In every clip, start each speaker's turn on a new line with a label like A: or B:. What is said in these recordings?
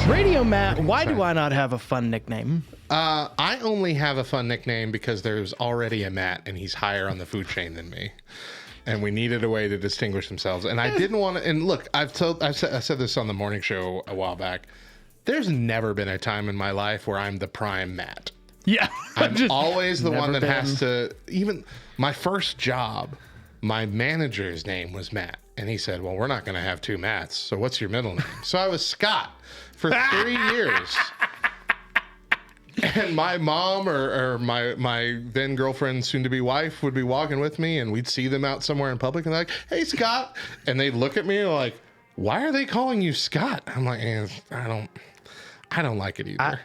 A: Radio Matt, why do I not have a fun nickname?
B: I only have a fun nickname because there's already a Matt, and he's higher on the food chain than me. And we needed a way to distinguish themselves. And I didn't want to. And look, I said this on the morning show a while back. There's never been a time in my life where I'm the prime Matt.
A: Yeah,
B: I'm always the one that has to. Even my first job, my manager's name was Matt, and he said, "Well, we're not going to have two Matts. So what's your middle name?" So I was Scott for 3 years. And my mom or my then girlfriend, soon to be wife, would be walking with me, and we'd see them out somewhere in public, and they're like, "Hey, Scott," and they'd look at me like, "Why are they calling you Scott?" I'm like, I don't like it either.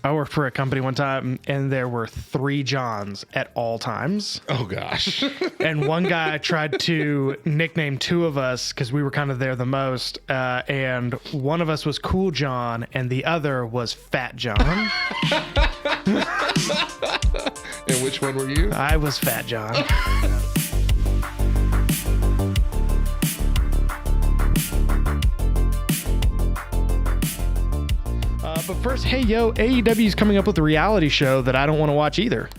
A: I worked for a company one time, and there were 3 Johns at all times.
B: Oh gosh.
A: And one guy tried to nickname 2 of us because we were kind of there the most. And one of us was Cool John, and the other was Fat John.
B: And which one were you?
A: I was Fat John. But first, hey, yo, AEW's coming up with a reality show that I don't want to watch either.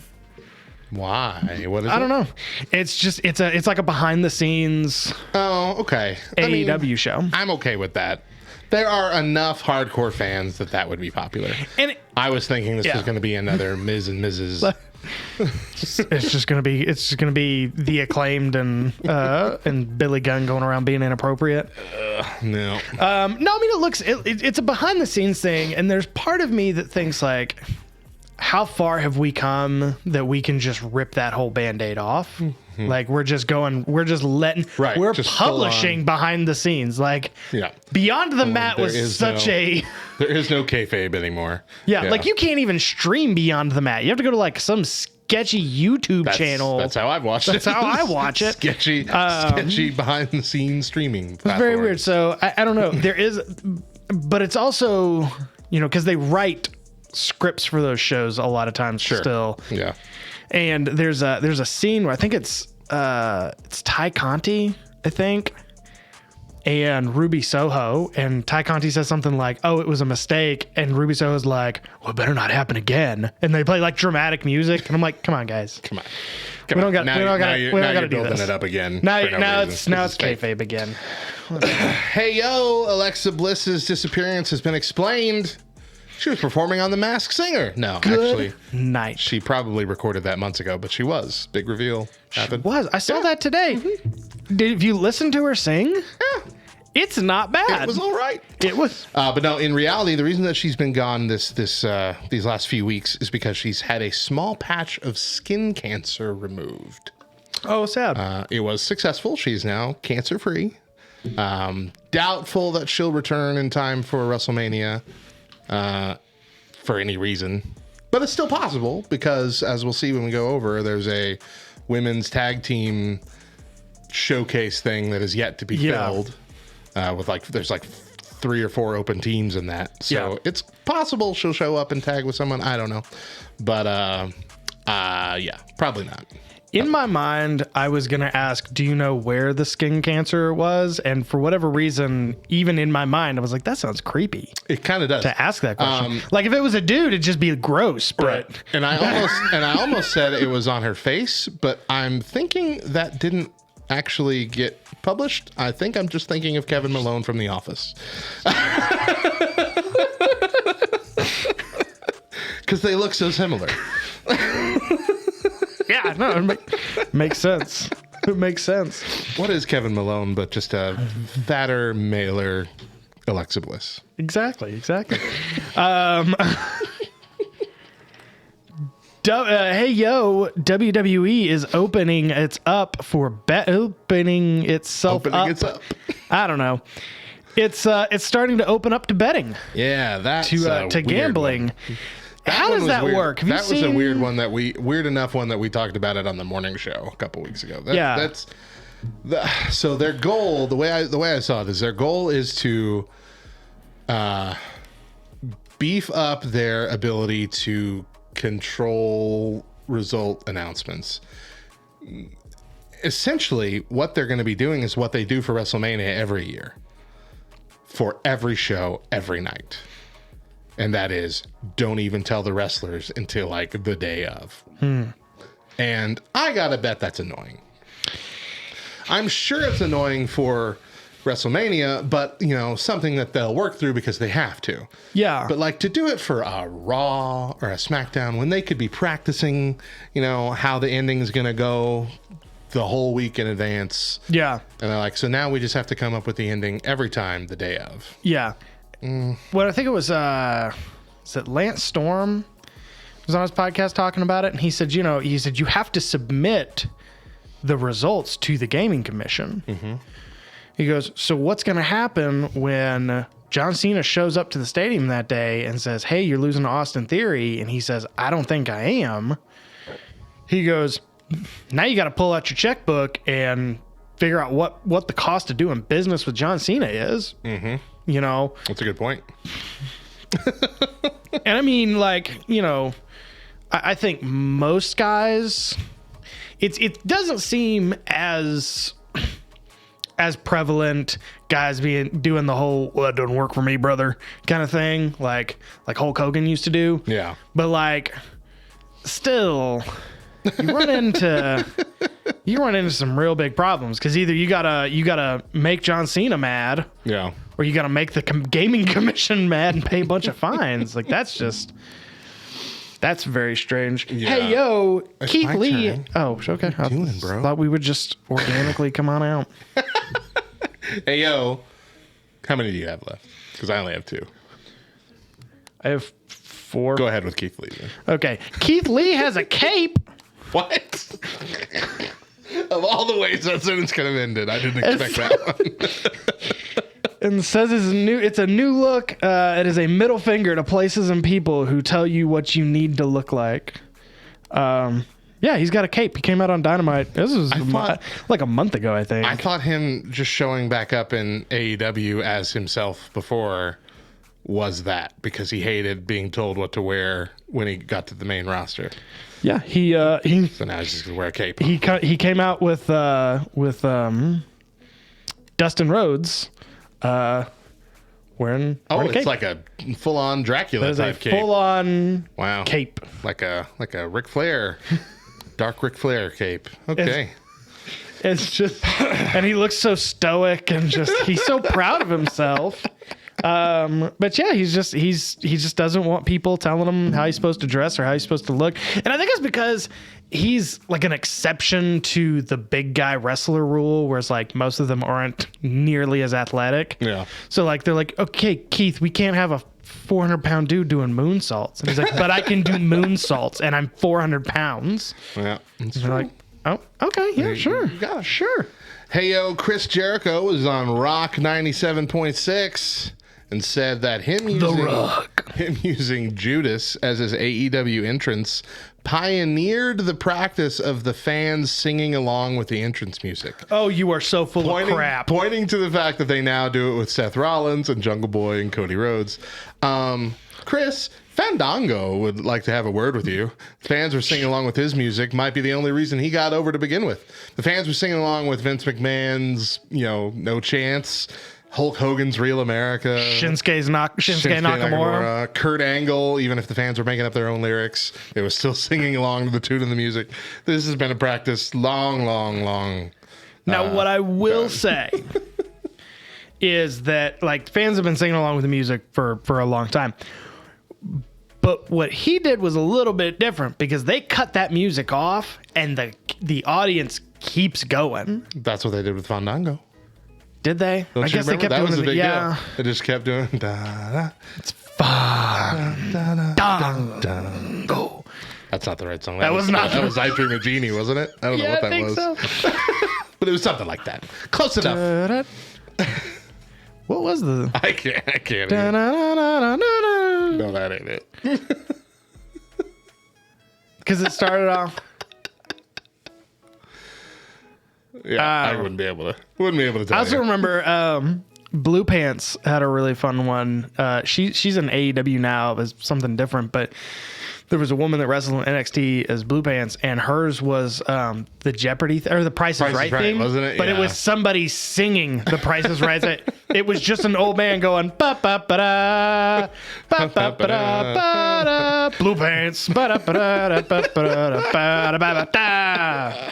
B: Why? What is it?
A: I don't know. It's just, it's like a behind the scenes
B: okay.
A: AEW show.
B: I'm okay with that. There are enough hardcore fans that would be popular.
A: And
B: I was thinking this was going to be another Ms. and Mrs.
A: It's just gonna be the Acclaimed and Billy Gunn going around being inappropriate.
B: No.
A: No, I mean it's a behind the scenes thing, and there's part of me that thinks like, how far have we come that we can just rip that whole Band-Aid off? Mm-hmm. Like we're just publishing behind the scenes. Like Beyond the Mat was there
B: is no kayfabe anymore.
A: Yeah, like you can't even stream Beyond the Mat. You have to go to like some sketchy YouTube channel.
B: That's how I've watched it.
A: That's how I watch it.
B: sketchy behind the scenes streaming.
A: It's very weird. So I don't know. There is, but it's also, because they write scripts for those shows a lot of times still.
B: Yeah.
A: And there's a scene where I think it's Ty Conti, I think, and Ruby Soho, and Ty Conti says something like, "Oh, it was a mistake," and Ruby Soho's like, "Well, it better not happen again." And they play like dramatic music, and I'm like, "Come on, guys,
B: come on."
A: We don't got to do this.
B: It up again.
A: Now it's kayfabe again.
B: Hey yo, Alexa Bliss's disappearance has been explained. She was performing on The Masked Singer. No,
A: Good night.
B: She probably recorded that months ago, but she was. Big reveal happened.
A: She was. I saw that today. Mm-hmm. Did you listen to her sing?
B: Yeah.
A: It's not bad.
B: It was all right.
A: It was.
B: But no, in reality, the reason that she's been gone these last few weeks is because she's had a small patch of skin cancer removed.
A: Oh, sad.
B: It was successful. She's now cancer-free. Doubtful that she'll return in time for WrestleMania. For any reason, but it's still possible because, as we'll see when we go over, there's a women's tag team showcase thing that is yet to be filled. With there's 3 or 4 open teams in that, so it's possible she'll show up and tag with someone. I don't know, but probably not.
A: In my mind, I was going to ask, do you know where the skin cancer was? And for whatever reason, even in my mind, I was like, that sounds creepy.
B: It kind of does.
A: To ask that question. Like if it was a dude, it'd just be gross. But
B: right. And I almost said it was on her face, but I'm thinking that didn't actually get published. I think I'm just thinking of Kevin Malone from The Office. Because they look so similar.
A: Yeah, no, it makes sense. It makes sense.
B: What is Kevin Malone but just a fatter, maler Alexa Bliss?
A: Exactly. Hey, yo, WWE is opening itself up. I don't know. It's starting to open up to betting.
B: Yeah, that's
A: to gambling. How does that work?
B: Was a weird one weird enough one that we talked about it on the morning show a couple weeks ago. So their goal, the way I saw it is their goal is to beef up their ability to control result announcements. essentially what they're going to be doing is what they do for WrestleMania every year, for every show, every night. And that is, don't even tell the wrestlers until like the day of. And I gotta bet that's annoying. I'm sure it's annoying for WrestleMania, but you know, something that they'll work through because they have to.
A: Yeah.
B: But like to do it for a Raw or a SmackDown when they could be practicing, you know, how the ending's gonna go the whole week in advance.
A: Yeah.
B: And they're like, so now we just have to come up with the ending every time the day of.
A: Yeah. Well, I think it was it Lance Storm was on his podcast talking about it, and he said, you have to submit the results to the Gaming Commission. Mm-hmm. He goes, so what's going to happen when John Cena shows up to the stadium that day and says, hey, you're losing to Austin Theory, and he says, I don't think I am. He goes, now you got to pull out your checkbook and figure out what the cost of doing business with John Cena is. Mm-hmm. You know,
B: that's a good point.
A: And I mean, like, you know, I think most guys, it doesn't seem as prevalent, guys doing the whole, well, it doesn't work for me, brother, kind of thing, like Hulk Hogan used to do.
B: Yeah.
A: But like, still, you run into some real big problems, because either you gotta make John Cena mad.
B: Yeah.
A: Or you got to make the Gaming Commission mad and pay a bunch of fines. Like, that's very strange. Yeah. Hey, yo, it's Keith Lee. Turn. Oh, okay.
B: What are you doing, bro?
A: Thought we would just organically come on out.
B: Hey, yo, how many do you have left? Because I only have 2.
A: I have 4.
B: Go ahead with Keith Lee, then.
A: Okay. Keith Lee has a cape.
B: What? Of all the ways that sentence could have ended, I didn't expect that one.
A: And says it's a new look. It is a middle finger to places and people who tell you what you need to look like. Yeah, he's got a cape. He came out on Dynamite. This was like a month ago, I think.
B: I thought him just showing back up in AEW as himself before was that, because he hated being told what to wear when he got to the main roster.
A: Yeah, he
B: so now he's just gonna wear a cape.
A: He came out with Dustin Rhodes. Wearing a cape.
B: It's like a full-on Dracula type cape.
A: Full-on
B: cape, like a Ric Flair, dark Ric Flair cape. Okay,
A: it's just, and he looks so stoic and he's so proud of himself. But yeah, he just doesn't want people telling him how he's supposed to dress or how he's supposed to look. And I think it's because he's like an exception to the big guy wrestler rule, where it's like most of them aren't nearly as athletic.
B: Yeah.
A: So like, they're like, okay, Keith, we can't have a 400-pound dude doing moonsaults. And he's like, but I can do moonsaults and I'm 400 pounds.
B: Yeah.
A: And they're like, oh, okay. Yeah, sure.
B: You got it.
A: Sure.
B: Hey, yo, Chris Jericho was on Rock 97.6 and said that him using Judas as his AEW entrance pioneered the practice of the fans singing along with the entrance music.
A: Oh, you are so full of crap.
B: Pointing to the fact that they now do it with Seth Rollins and Jungle Boy and Cody Rhodes. Chris, Fandango would like to have a word with you. Fans were singing along with his music. Might be the only reason he got over to begin with. The fans were singing along with Vince McMahon's, No Chance, Hulk Hogan's Real America,
A: Shinsuke Nakamura, Kurt
B: Angle. Even if the fans were making up their own lyrics, they were still singing along to the tune of the music. This has been a practice long.
A: Now, what I will say is that like fans have been singing along with the music for a long time. But what he did was a little bit different, because they cut that music off and the audience keeps going.
B: That's what they did with Fandango.
A: Did they?
B: Don't I guess they kept doing it. Yeah. They just kept doing
A: da. It's Fandango.
B: That's not the right song.
A: That was not.
B: That was I Dream of Jeannie, wasn't it? I don't know what that was. So. But it was something like that. Close enough.
A: What was the?
B: I can't. No, that ain't it.
A: Because it started off.
B: Yeah, I wouldn't be able to tell.
A: I also remember Blue Pants had a really fun one. She's in AEW now. It was something different, but there was a woman that wrestled in NXT as Blue Pants, and hers was the Jeopardy or the Price is Right thing,
B: wasn't it?
A: But it was somebody singing the Price is Right. It was just an old man going ba ba ba da ba ba ba da ba da Blue Pants ba da ba da ba ba da ba da ba da.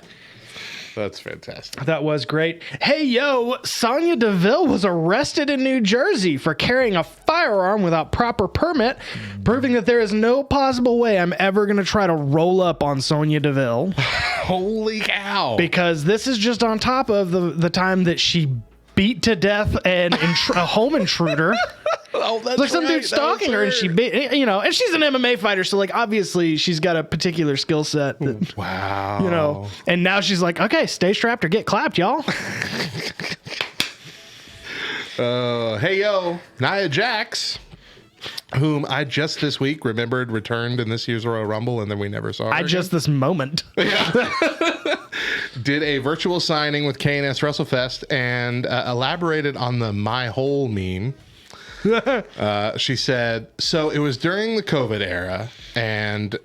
B: That's fantastic.
A: That was great. Hey, yo, Sonya Deville was arrested in New Jersey for carrying a firearm without proper permit, proving that there is no possible way I'm ever going to try to roll up on Sonya Deville.
B: Holy cow.
A: Because this is just on top of the time that she beat to death a home intruder.
B: Oh, that's
A: like some dude stalking her, and she beat, and she's an MMA fighter, so like obviously she's got a particular skill set that,
B: wow.
A: And now she's like, okay, stay strapped or get clapped, y'all.
B: Hey yo, Nia Jax, whom I just this week remembered returned in this year's Royal Rumble, and then we never saw her again.
A: Just this moment.
B: Yeah. Did a virtual signing with KNS WrestleFest and elaborated on the "my hole" meme. She said, so it was during the COVID era, and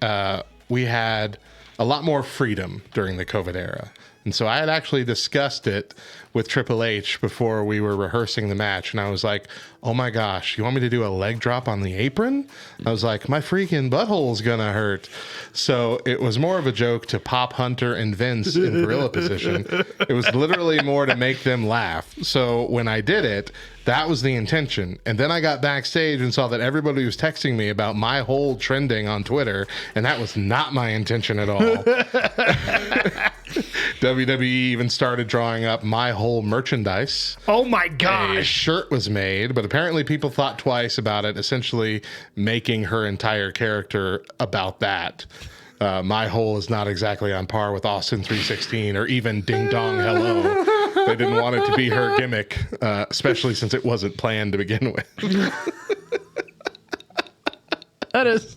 B: we had a lot more freedom during the COVID era. And so I had actually discussed it with Triple H before we were rehearsing the match. And I was like, oh my gosh, you want me to do a leg drop on the apron? I was like, my freaking butthole's gonna hurt. So it was more of a joke to Pop Hunter and Vince in gorilla position. It was literally more to make them laugh. So when I did it, that was the intention. And then I got backstage and saw that everybody was texting me about my hole trending on Twitter. And that was not my intention at all. WWE even started drawing up my whole merchandise.
A: Oh my
B: A
A: gosh.
B: shirt was made, but apparently people thought twice about it, essentially making her entire character about that. My hole is not exactly on par with Austin 316 or even Ding Dong Hello. They didn't want it to be her gimmick, especially since it wasn't planned to begin with.
A: That is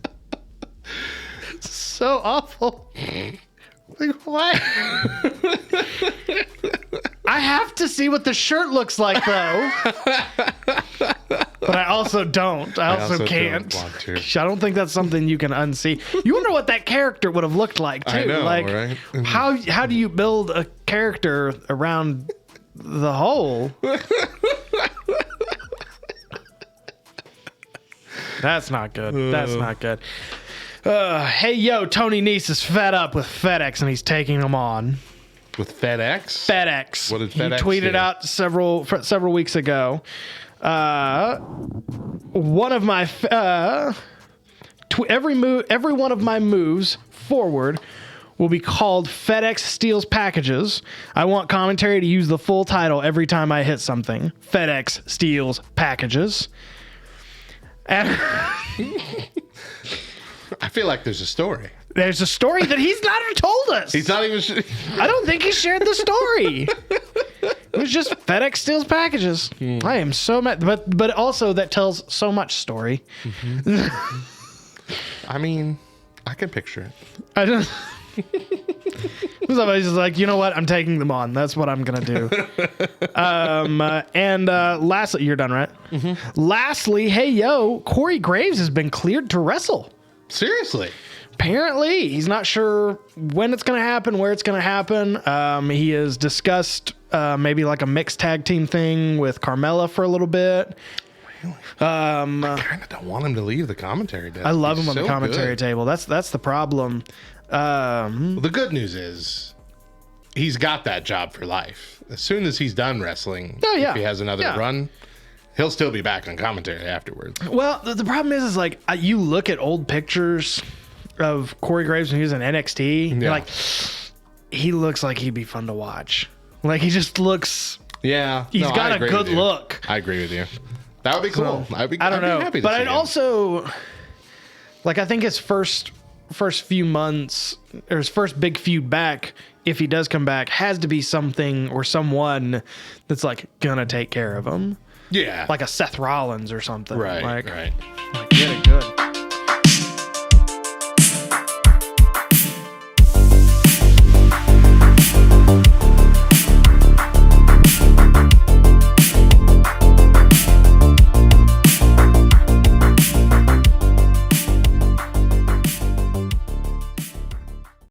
A: so awful. Like, what? I have to see what the shirt looks like, though. But I also don't. I also can't.
B: Don't want to.
A: I don't think that's something you can unsee. You wonder what that character would have looked like, too.
B: I know,
A: like,
B: right?
A: How do you build a character around the hole? That's not good. That's not good. Hey, yo, Tony Nese is fed up with FedEx, and he's taking them on.
B: With FedEx?
A: FedEx.
B: What did FedEx
A: He tweeted
B: do?
A: out several weeks ago. One of my every one of my moves forward will be called FedEx Steals Packages. I want commentary to use the full title every time I hit something. FedEx Steals Packages. And
B: I feel like there's a story.
A: there's a story that he's not told us.
B: He's not even...
A: I don't think he shared the story. It was just FedEx Steals Packages. I am so mad. But also that tells so much story.
B: I mean, I can picture it.
A: I don't... Somebody's just like, you know what? I'm taking them on. That's what I'm going to do. Lastly, you're done, right? Mm-hmm. Lastly, hey, yo, Corey Graves has been cleared to wrestle.
B: Seriously?
A: Apparently, he's not sure when it's going to happen, where it's going to happen. He has discussed maybe like a mixed tag team thing with Carmella for a little bit.
B: Really? I kind of don't want him to leave the commentary desk.
A: I love
B: He's
A: him on the commentary
B: good.
A: table. That's the problem.
B: Well, the good news is he's got that job for life. As soon as he's done wrestling, if he has another run, he'll still be back on commentary afterwards.
A: Well, the problem is like you look at old pictures of Corey Graves when he was in NXT. You're like, he looks like he'd be fun to watch. Like he just looks.
B: Yeah,
A: he's got a good look.
B: I agree with you. That would be cool.
A: So,
B: I'd be
A: I don't know,
B: happy to
A: but
B: see
A: I'd
B: him.
A: also like. I think his first few months or his first big feud back, if he does come back, has to be something or someone that's like gonna take care of him.
B: Yeah,
A: Like a Seth Rollins or something.
B: right,
A: Like
B: right.
A: get it good.